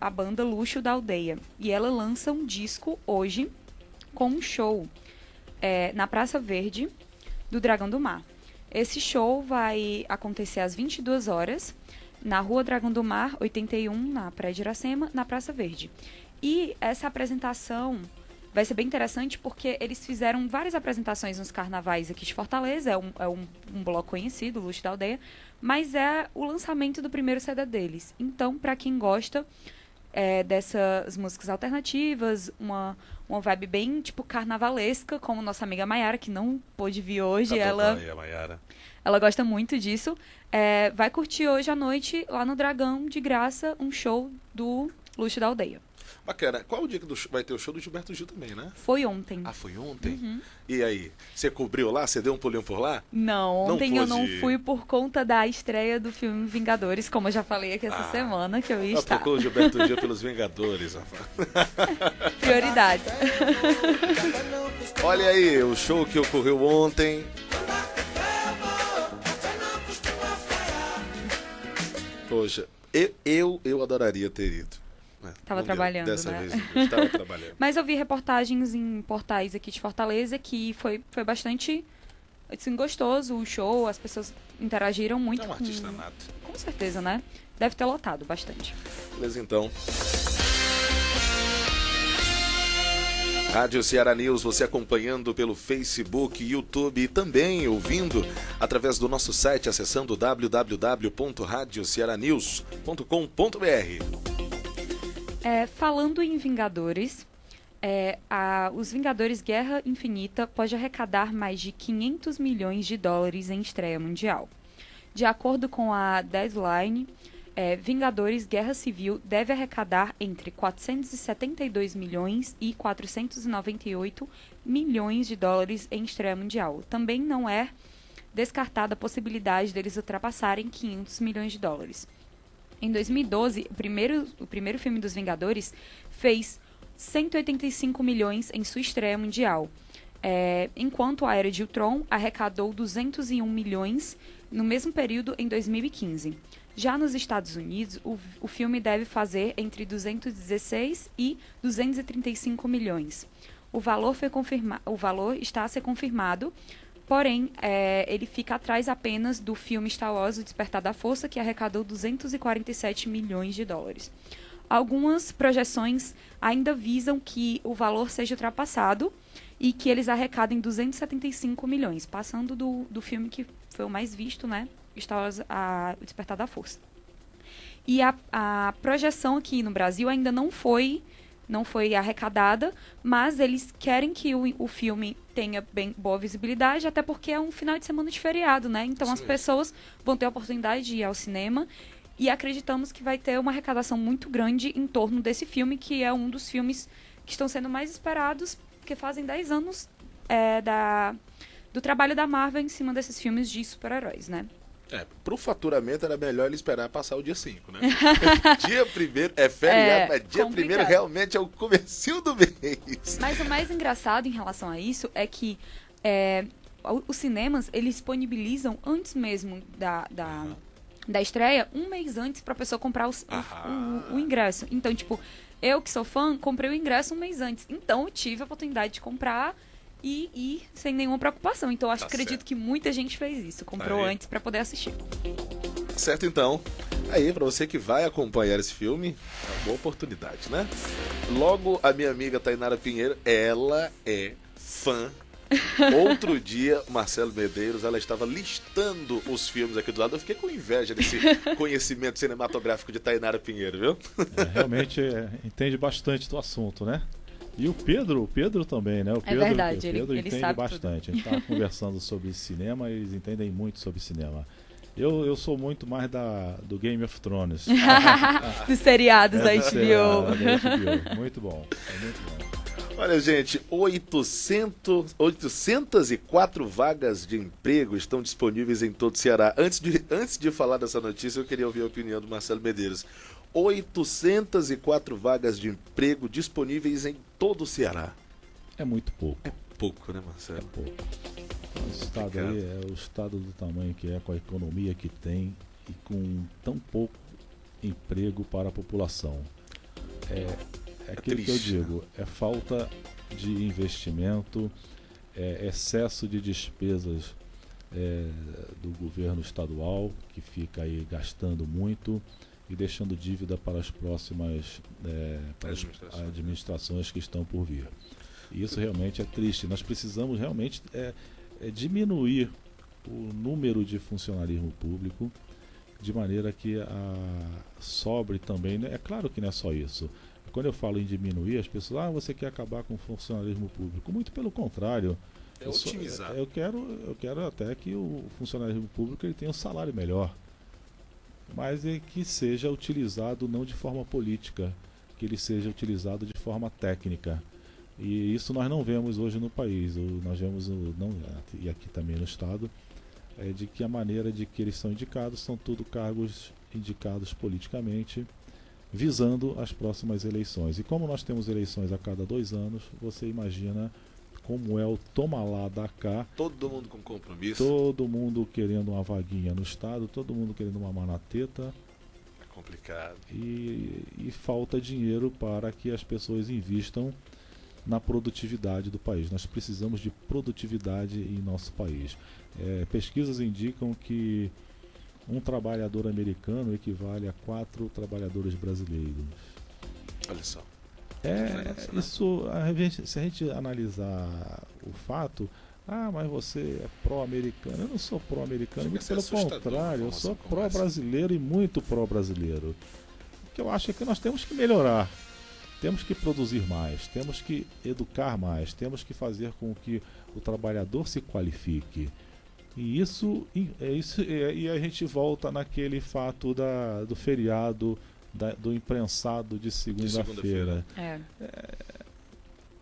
Speaker 3: a banda Luxo da Aldeia. E ela lança um disco hoje com um show na Praça Verde do Dragão do Mar. Esse show vai acontecer às 22 horas na Rua Dragão do Mar, 81, na Praia de Iracema, na Praça Verde. E essa apresentação vai ser bem interessante porque eles fizeram várias apresentações nos carnavais aqui de Fortaleza. É um bloco conhecido, Luxo da Aldeia, mas é o lançamento do primeiro CD deles. Então, para quem gosta dessas músicas alternativas, uma vibe bem tipo carnavalesca, como nossa amiga Maiara, que não pôde vir hoje. Ela gosta muito disso. Vai curtir hoje à noite, lá no Dragão, de graça, um show do Luxo da Aldeia.
Speaker 1: Bacana. Qual o dia que vai ter o show do Gilberto Gil também, né?
Speaker 3: Foi ontem.
Speaker 1: Ah, foi ontem? E aí, você cobriu lá? Você deu um pulinho por lá?
Speaker 3: Não, ontem eu não fui por conta da estreia do filme Vingadores, como eu já falei aqui essa semana, que eu ia estar.
Speaker 1: Trocou o Gilberto Gil pelos Vingadores, rapaz.
Speaker 3: Prioridades.
Speaker 1: Olha aí, o show que ocorreu ontem. Poxa, eu adoraria ter ido.
Speaker 3: Tava trabalhando,
Speaker 1: dessa
Speaker 3: né?
Speaker 1: vez estava trabalhando.
Speaker 3: Mas eu vi reportagens em portais aqui de Fortaleza que foi bastante assim, gostoso o show, as pessoas interagiram muito.
Speaker 1: É um artista nato.
Speaker 3: Com certeza, né? Deve ter lotado bastante.
Speaker 1: Beleza, então. Rádio Ceará News, você acompanhando pelo Facebook, YouTube e também ouvindo através do nosso site, acessando www.radiocearanews.com.br.
Speaker 3: Falando em Vingadores, os Vingadores Guerra Infinita pode arrecadar mais de 500 milhões de dólares em estreia mundial. De acordo com a Deadline, Vingadores Guerra Civil deve arrecadar entre 472 milhões e 498 milhões de dólares em estreia mundial. Também não é descartada a possibilidade deles ultrapassarem 500 milhões de dólares. Em 2012, o primeiro filme dos Vingadores fez 185 milhões em sua estreia mundial, enquanto a Era de Ultron arrecadou 201 milhões no mesmo período em 2015. Já nos Estados Unidos, o filme deve fazer entre 216 e 235 milhões. O valor está a ser confirmado, porém, ele fica atrás apenas do filme Star Wars: O Despertar da Força, que arrecadou 247 milhões de dólares. Algumas projeções ainda visam que o valor seja ultrapassado e que eles arrecadem 275 milhões, passando do filme que foi o mais visto, né? Star Wars: O Despertar da Força. E a projeção aqui no Brasil ainda não foi arrecadada, mas eles querem que o filme tenha bem boa visibilidade, até porque é um final de semana de feriado, né? Então as pessoas vão ter a oportunidade de ir ao cinema e acreditamos que vai ter uma arrecadação muito grande em torno desse filme, que é um dos filmes que estão sendo mais esperados, porque fazem 10 anos do trabalho da Marvel em cima desses filmes de super-heróis, né?
Speaker 1: Pro faturamento era melhor ele esperar passar o dia 5, né? Dia 1º é feriado, mas dia 1º realmente é o comecinho do mês.
Speaker 3: Mas o mais engraçado em relação a isso é que os cinemas, eles disponibilizam antes mesmo da estreia, um mês antes pra pessoa comprar o ingresso. Então, tipo, eu que sou fã, comprei o ingresso um mês antes. Então, eu tive a oportunidade de comprar e ir sem nenhuma preocupação. Então, acredito que muita gente fez isso. Comprou antes pra poder assistir.
Speaker 1: Certo, então. Aí, pra você que vai acompanhar esse filme, é uma boa oportunidade, né? Logo, a minha amiga Tainara Pinheiro, ela é fã. Outro dia, Marcelo Medeiros, ela estava listando os filmes aqui do lado. Eu fiquei com inveja desse conhecimento cinematográfico de Tainara Pinheiro, viu?
Speaker 2: Realmente entende bastante do assunto, né? E o Pedro também, né?
Speaker 3: É verdade,
Speaker 2: o Pedro
Speaker 3: ele
Speaker 2: entende
Speaker 3: sabe
Speaker 2: bastante.
Speaker 3: tudo.
Speaker 2: A gente estava conversando sobre cinema e eles entendem muito sobre cinema. Eu sou muito mais do Game of Thrones.
Speaker 3: Dos seriados da
Speaker 2: do
Speaker 3: HBO.
Speaker 2: seriado da HBO. Muito bom, muito bom.
Speaker 1: Olha, gente, 804 vagas de emprego estão disponíveis em todo o Ceará. Antes de falar dessa notícia, eu queria ouvir a opinião do Marcelo Medeiros. 804 vagas de emprego disponíveis em todo o Ceará.
Speaker 2: É muito pouco.
Speaker 1: É pouco, né, Marcelo?
Speaker 2: É pouco. O estado aí é o estado do tamanho que é, com a economia que tem e com tão pouco emprego para a população. É aquilo
Speaker 1: triste,
Speaker 2: que eu digo, é falta de investimento, excesso de despesas do governo estadual, que fica aí gastando muito e deixando dívida para as próximas administrações que estão por vir. E isso realmente é triste. Nós precisamos realmente diminuir o número de funcionalismo público, de maneira que sobre também, né? É claro que não é só isso. Quando eu falo em diminuir, as pessoas, você quer acabar com o funcionalismo público. Muito pelo contrário.
Speaker 1: Otimizar.
Speaker 2: Eu quero até que o funcionalismo público ele tenha um salário melhor, mas que seja utilizado não de forma política, que ele seja utilizado de forma técnica. E isso nós não vemos hoje no país. Nós vemos, e aqui também no Estado, de que a maneira de que eles são indicados são tudo cargos indicados politicamente, visando as próximas eleições. E como nós temos eleições a cada 2 anos, você imagina como é o toma lá da cá.
Speaker 1: Todo mundo com compromisso.
Speaker 2: Todo mundo querendo uma vaguinha no Estado, todo mundo querendo uma manateta.
Speaker 1: É complicado.
Speaker 2: E falta dinheiro para que as pessoas invistam na produtividade do país. Nós precisamos de produtividade em nosso país. Pesquisas indicam que um trabalhador americano equivale a 4 trabalhadores brasileiros.
Speaker 1: Olha só.
Speaker 2: Isso, se a gente analisar o fato, mas você é pró-americano. Eu não sou pró-americano, muito pelo contrário, eu sou pró-brasileiro e muito pró-brasileiro. O que eu acho é que nós temos que melhorar, temos que produzir mais, temos que educar mais, temos que fazer com que o trabalhador se qualifique. E e a gente volta naquele fato do feriado, do imprensado de segunda-feira.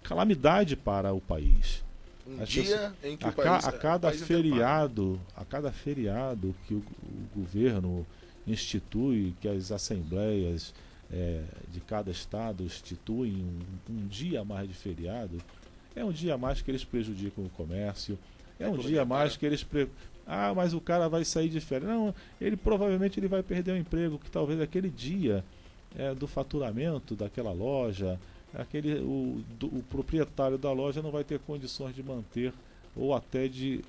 Speaker 2: Calamidade para o país.
Speaker 1: Em que
Speaker 2: a cada feriado que o governo institui, que as assembleias de cada estado instituem um dia a mais de feriado, é um dia a mais que eles prejudicam o comércio, é um dia a mais que eles mas o cara vai sair de férias. Não, provavelmente ele vai perder o emprego, que talvez aquele dia do faturamento daquela loja, o proprietário da loja não vai ter condições de manter ou até de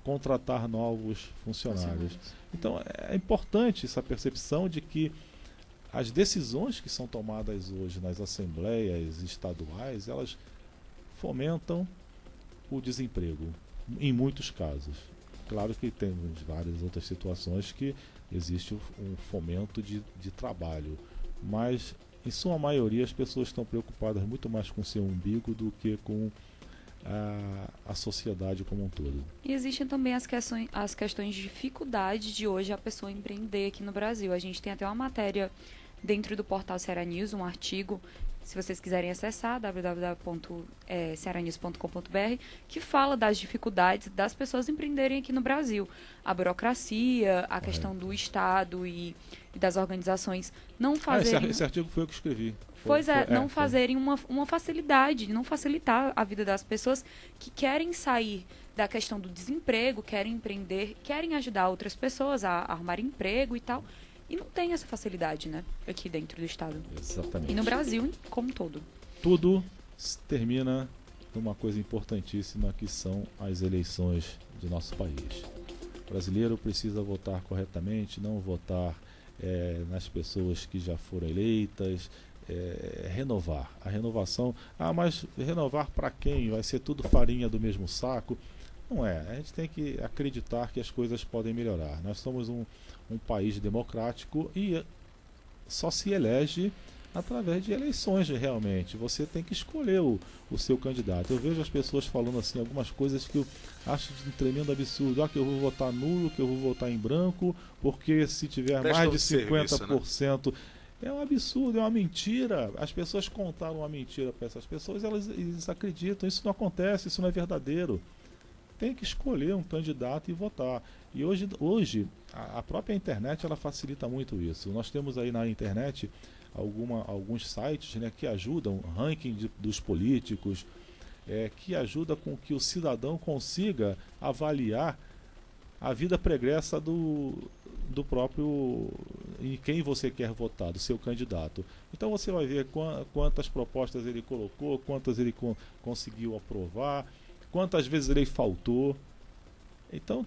Speaker 2: contratar novos funcionários. Então é importante essa percepção de que as decisões que são tomadas hoje nas assembleias estaduais, elas fomentam o desemprego, em muitos casos. Claro que temos várias outras situações que existe um fomento de trabalho, mas em sua maioria as pessoas estão preocupadas muito mais com seu umbigo do que com a sociedade como um todo.
Speaker 3: E existem também as questões de dificuldade de hoje a pessoa empreender aqui no Brasil. A gente tem até uma matéria dentro do portal Ceará News, um artigo, se vocês quiserem acessar, www.cearanews.com.br, que fala das dificuldades das pessoas empreenderem aqui no Brasil. A burocracia, a questão do Estado e das organizações não fazerem...
Speaker 2: Esse artigo foi eu que escrevi.
Speaker 3: Não fazerem uma facilidade, não facilitar a vida das pessoas que querem sair da questão do desemprego, querem empreender, querem ajudar outras pessoas a arrumar emprego e tal. E não tem essa facilidade, né? Aqui dentro do Estado.
Speaker 2: Exatamente.
Speaker 3: E no Brasil como um todo.
Speaker 2: Tudo termina numa coisa importantíssima, que são as eleições de nosso país. O brasileiro precisa votar corretamente, não votar nas pessoas que já foram eleitas, renovar. A renovação... mas renovar para quem? Vai ser tudo farinha do mesmo saco? Não é. A gente tem que acreditar que as coisas podem melhorar. Nós somos um país democrático e só se elege através de eleições, realmente. Você tem que escolher o seu candidato. Eu vejo as pessoas falando assim algumas coisas que eu acho de um tremendo absurdo. Que eu vou votar nulo, que eu vou votar em branco, porque se tiver mais de 50%... É um absurdo, é uma mentira. As pessoas contaram uma mentira para essas pessoas, eles acreditam. Isso não acontece, isso não é verdadeiro. Tem que escolher um candidato e votar. E hoje a própria internet ela facilita muito isso. Nós temos aí na internet alguns sites, né, que ajudam, ranking dos políticos, que ajuda com que o cidadão consiga avaliar a vida pregressa do próprio, em quem você quer votar, do seu candidato. Então você vai ver quantas propostas ele colocou, quantas ele conseguiu aprovar, quantas vezes ele faltou. Então,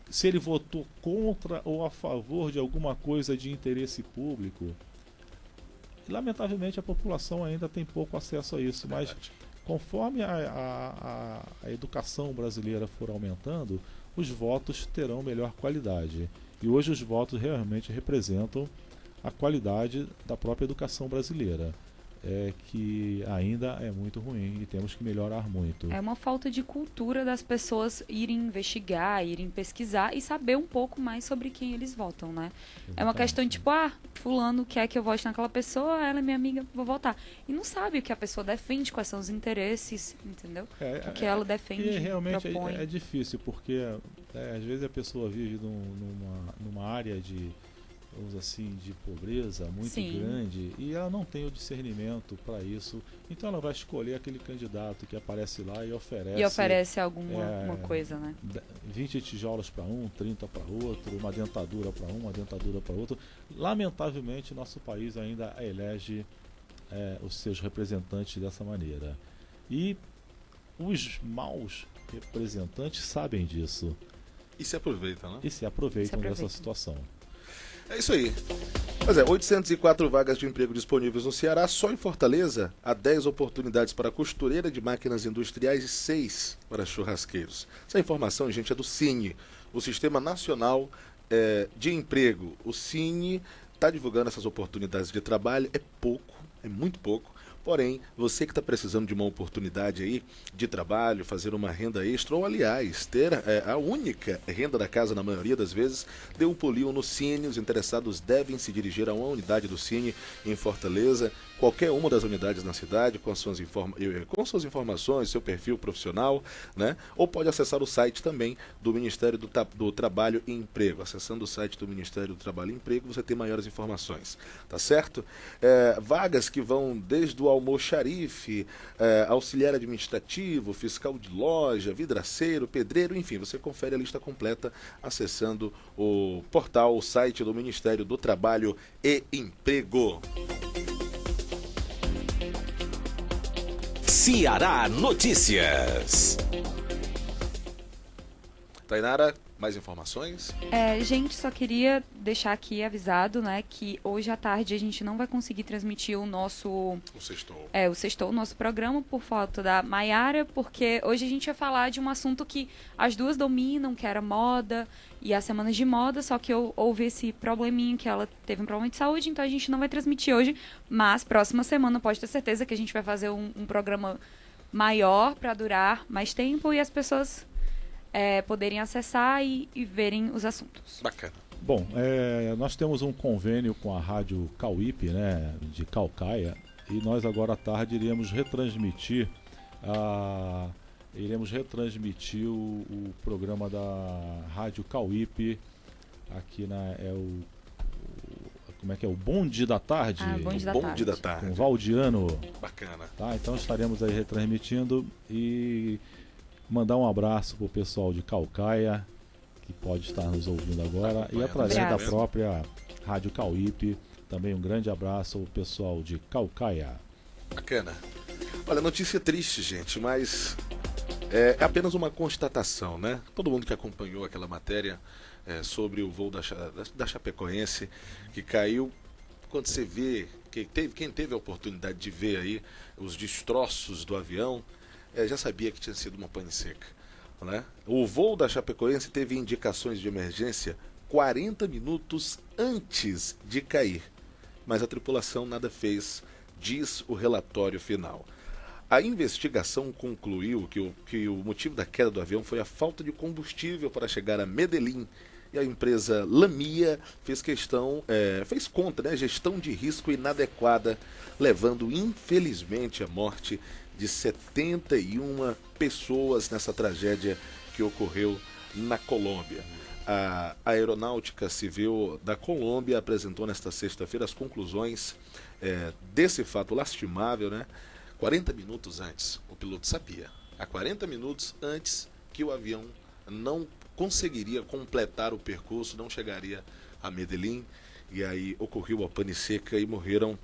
Speaker 2: se ele votou contra ou a favor de alguma coisa de interesse público, lamentavelmente a população ainda tem pouco acesso a isso. Mas conforme a educação brasileira for aumentando, os votos terão melhor qualidade. E hoje os votos realmente representam a qualidade da própria educação brasileira. é que ainda é muito ruim e temos que melhorar muito.
Speaker 3: É uma falta de cultura das pessoas irem investigar, irem pesquisar e saber um pouco mais sobre quem eles votam, né? É uma questão de tipo, fulano quer que eu vote naquela pessoa, ela é minha amiga, vou votar. E não sabe o que a pessoa defende, quais são os interesses, entendeu? O que ela defende,
Speaker 2: e realmente
Speaker 3: propõe.
Speaker 2: é difícil, porque às vezes a pessoa vive numa área de, vamos assim, de pobreza muito
Speaker 3: Sim.
Speaker 2: grande e ela não tem o discernimento para isso, então ela vai escolher aquele candidato que aparece lá e oferece
Speaker 3: alguma coisa, né?
Speaker 2: 20 tijolos para um, 30 para outro, uma dentadura para um, uma dentadura para outro. Lamentavelmente, nosso país ainda elege os seus representantes dessa maneira. E os maus representantes sabem disso.
Speaker 1: E se aproveitam, né?
Speaker 2: E se aproveitam dessa situação.
Speaker 1: É isso aí. Pois é, 804 vagas de emprego disponíveis no Ceará. Só em Fortaleza há 10 oportunidades para costureira de máquinas industriais e 6 para churrasqueiros. Essa informação, gente, é do Cine, o Sistema Nacional de Emprego. O Cine está divulgando essas oportunidades de trabalho. É pouco, é muito pouco. Porém, você que está precisando de uma oportunidade aí de trabalho, fazer uma renda extra, ou aliás, ter a única renda da casa na maioria das vezes, dê um pulinho no Cine. Os interessados devem se dirigir a uma unidade do Cine em Fortaleza, qualquer uma das unidades na cidade, com suas informações, seu perfil profissional, né? Ou pode acessar o site também do Ministério do Trabalho e Emprego. Acessando o site do Ministério do Trabalho e Emprego, você tem maiores informações, tá certo? Vagas que vão desde o almoxarife, auxiliar administrativo, fiscal de loja, vidraceiro, pedreiro, enfim, você confere a lista completa acessando o portal, o site do Ministério do Trabalho e Emprego.
Speaker 4: Ceará Notícias.
Speaker 1: Tainara, mais informações?
Speaker 3: Gente, só queria deixar aqui avisado, né, que hoje à tarde a gente não vai conseguir transmitir o nosso...
Speaker 1: O Sextou.
Speaker 3: O Sextou, o nosso programa, por falta da Maiara, porque hoje a gente ia falar de um assunto que as duas dominam, que era moda e as semanas de moda, só que houve esse probleminha, que ela teve um problema de saúde, então a gente não vai transmitir hoje, mas próxima semana pode ter certeza que a gente vai fazer um programa maior para durar mais tempo e as pessoas... poderem acessar e verem os assuntos.
Speaker 1: Bacana.
Speaker 2: Bom, nós temos um convênio com a rádio Cauípe, né, de Caucaia, e nós agora à tarde iremos retransmitir o programa da rádio Cauípe aqui como é que é? O Bonde da Tarde?
Speaker 3: Bonde da Tarde.
Speaker 2: Com Valdiano.
Speaker 1: Bacana.
Speaker 2: Tá, então estaremos aí retransmitindo e mandar um abraço pro pessoal de Caucaia, que pode estar nos ouvindo agora, e através da própria Rádio Cauípe, também um grande abraço ao pessoal de Caucaia.
Speaker 1: Bacana. Olha, notícia triste, gente, mas é apenas uma constatação, né? Todo mundo que acompanhou aquela matéria sobre o voo da Chapecoense, que caiu, quando você vê, quem teve a oportunidade de ver aí os destroços do avião, já sabia que tinha sido uma pane seca, né? O voo da Chapecoense teve indicações de emergência 40 minutos antes de cair, mas a tripulação nada fez, diz o relatório final. A investigação concluiu que o motivo da queda do avião foi a falta de combustível para chegar a Medellín, e a empresa Lamia fez contra, né, gestão de risco inadequada, levando infelizmente à morte de 71 pessoas nessa tragédia que ocorreu na Colômbia. A Aeronáutica Civil da Colômbia apresentou nesta sexta-feira as conclusões desse fato lastimável, né? 40 minutos antes, o piloto sabia, há 40 minutos antes, que o avião não conseguiria completar o percurso, não chegaria a Medellín, e aí ocorreu a pane seca e morreram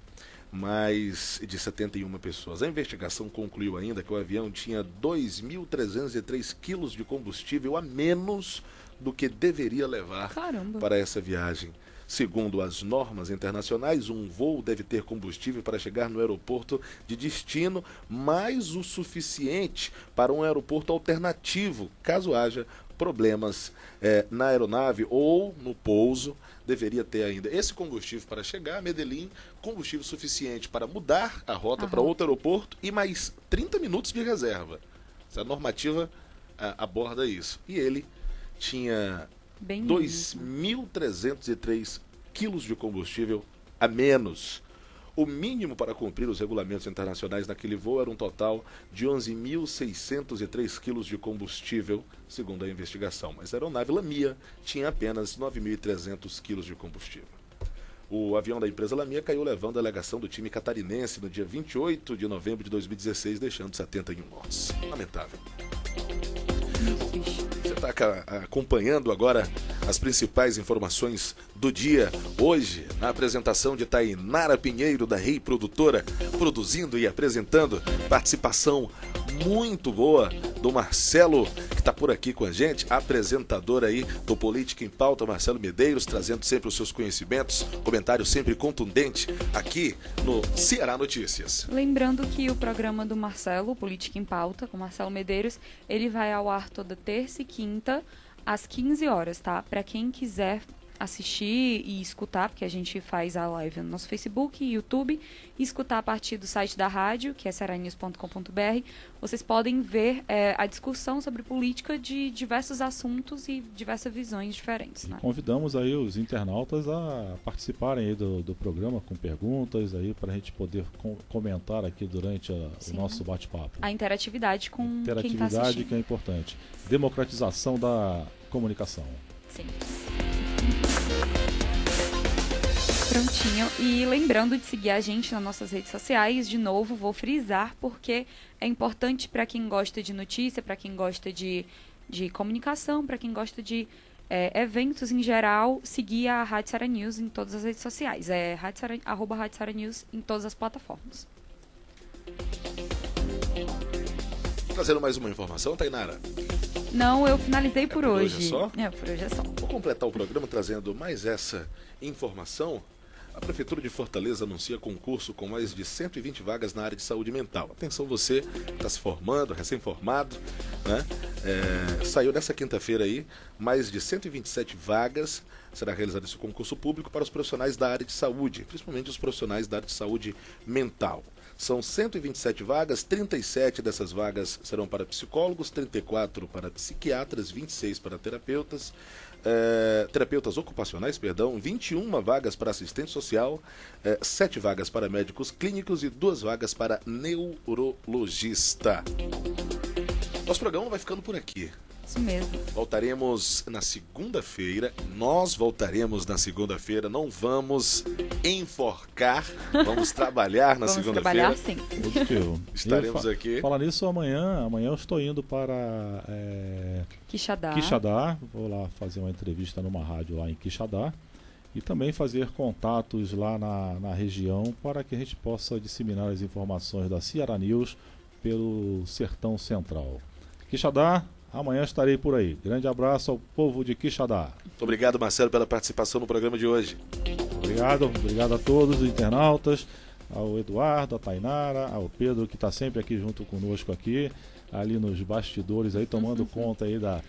Speaker 1: mais de 71 pessoas. A investigação concluiu ainda que o avião tinha 2.303 quilos de combustível a menos do que deveria levar para essa viagem. Segundo as normas internacionais, um voo deve ter combustível para chegar no aeroporto de destino, mais o suficiente para um aeroporto alternativo, caso haja problemas na aeronave ou no pouso. Deveria ter ainda esse combustível para chegar a Medellín, combustível suficiente para mudar a rota para outro aeroporto e mais 30 minutos de reserva. Essa normativa aborda isso. E ele tinha 2.303 quilos de combustível a menos. O mínimo para cumprir os regulamentos internacionais naquele voo era um total de 11.603 quilos de combustível, segundo a investigação. Mas a aeronave Lamia tinha apenas 9.300 quilos de combustível. O avião da empresa Lamia caiu levando a delegação do time catarinense no dia 28 de novembro de 2016, deixando 71 mortos. Lamentável. Você está acompanhando agora as principais informações do dia. Hoje, na apresentação de Tainara Pinheiro, da Rei Produtora, produzindo e apresentando, participação muito boa do Marcelo, que está por aqui com a gente, apresentador aí do Política em Pauta, Marcelo Medeiros, trazendo sempre os seus conhecimentos, comentário sempre contundente aqui no Ceará Notícias.
Speaker 3: Lembrando que o programa do Marcelo, Política em Pauta, com Marcelo Medeiros, ele vai ao ar toda terça e quinta, às 15 horas, tá? Para quem quiser assistir e escutar, porque a gente faz a live no nosso Facebook e YouTube, e escutar a partir do site da rádio, que é cearanews.com.br, vocês podem ver a discussão sobre política de diversos assuntos e diversas visões diferentes. Né?
Speaker 2: Convidamos aí os internautas a participarem aí do programa com perguntas aí para a gente poder comentar aqui durante o nosso bate-papo.
Speaker 3: A interatividade com quem está assistindo.
Speaker 2: Interatividade que é importante. Democratização da comunicação.
Speaker 3: Sim. Prontinho. E lembrando de seguir a gente nas nossas redes sociais, de novo, vou frisar, porque é importante para quem gosta de notícia, para quem gosta de comunicação, para quem gosta de eventos em geral, seguir a Rádio Ceará News em todas as redes sociais. É @Rádio Ceará News em todas as plataformas.
Speaker 1: Trazendo mais uma informação, Tainara?
Speaker 3: Não, eu finalizei por hoje.
Speaker 1: Hoje é só?
Speaker 3: Por hoje é só.
Speaker 1: Vou completar o programa trazendo mais essa informação. A Prefeitura de Fortaleza anuncia concurso com mais de 120 vagas na área de saúde mental. Atenção você que está se formando, recém-formado, né? Saiu nessa quinta-feira aí, mais de 127 vagas. Será realizado esse concurso público para os profissionais da área de saúde, principalmente os profissionais da área de saúde mental. São 127 vagas, 37 dessas vagas serão para psicólogos, 34 para psiquiatras, 26 para terapeutas ocupacionais, 21 vagas para assistente social, 7 vagas para médicos clínicos e 2 vagas para neurologista. Nosso programa vai ficando por aqui.
Speaker 3: Isso mesmo.
Speaker 1: Voltaremos na segunda-feira. Nós voltaremos na segunda-feira. Não vamos enforcar. Vamos trabalhar na segunda-feira.
Speaker 3: Vamos trabalhar, sim.
Speaker 1: Estaremos aqui.
Speaker 2: Falar nisso amanhã eu estou indo para Quixadá. Vou lá fazer uma entrevista numa rádio lá em Quixadá. E também fazer contatos lá na região para que a gente possa disseminar as informações da Ceará News pelo Sertão Central. Quixadá, amanhã estarei por aí. Grande abraço ao povo de Quixadá.
Speaker 1: Muito obrigado, Marcelo, pela participação no programa de hoje.
Speaker 2: Obrigado a todos os internautas, ao Eduardo, a Tainara, ao Pedro, que está sempre aqui junto conosco aqui, ali nos bastidores, aí tomando conta aí da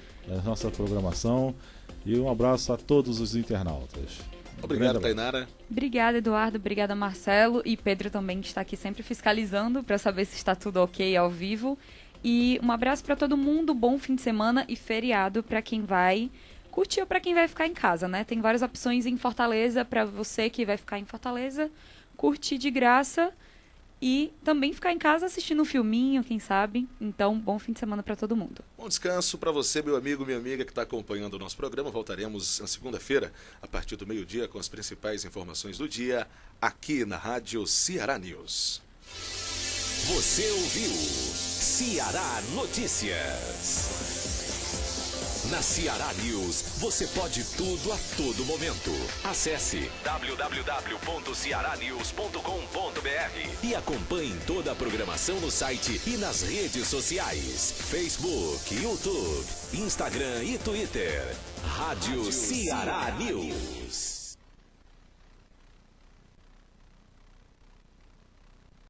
Speaker 2: nossa programação. E um abraço a todos os internautas.
Speaker 1: Obrigado, Tainara.
Speaker 3: Obrigada, Eduardo. Obrigada, Marcelo. E Pedro também, que está aqui sempre fiscalizando para saber se está tudo ok ao vivo. E um abraço para todo mundo, bom fim de semana e feriado para quem vai curtir ou para quem vai ficar em casa, né? Tem várias opções em Fortaleza para você que vai ficar em Fortaleza, curtir de graça e também ficar em casa assistindo um filminho, quem sabe. Então, bom fim de semana para todo mundo.
Speaker 1: Bom descanso para você, meu amigo, minha amiga que está acompanhando o nosso programa. Voltaremos na segunda-feira, a partir do meio-dia, com as principais informações do dia, aqui na Rádio Ceará News.
Speaker 4: Você ouviu Ceará Notícias. Na Ceará News, você pode tudo a todo momento. Acesse www.cearanews.com.br e acompanhe toda a programação no site e nas redes sociais. Facebook, YouTube, Instagram e Twitter. Rádio Ceará News.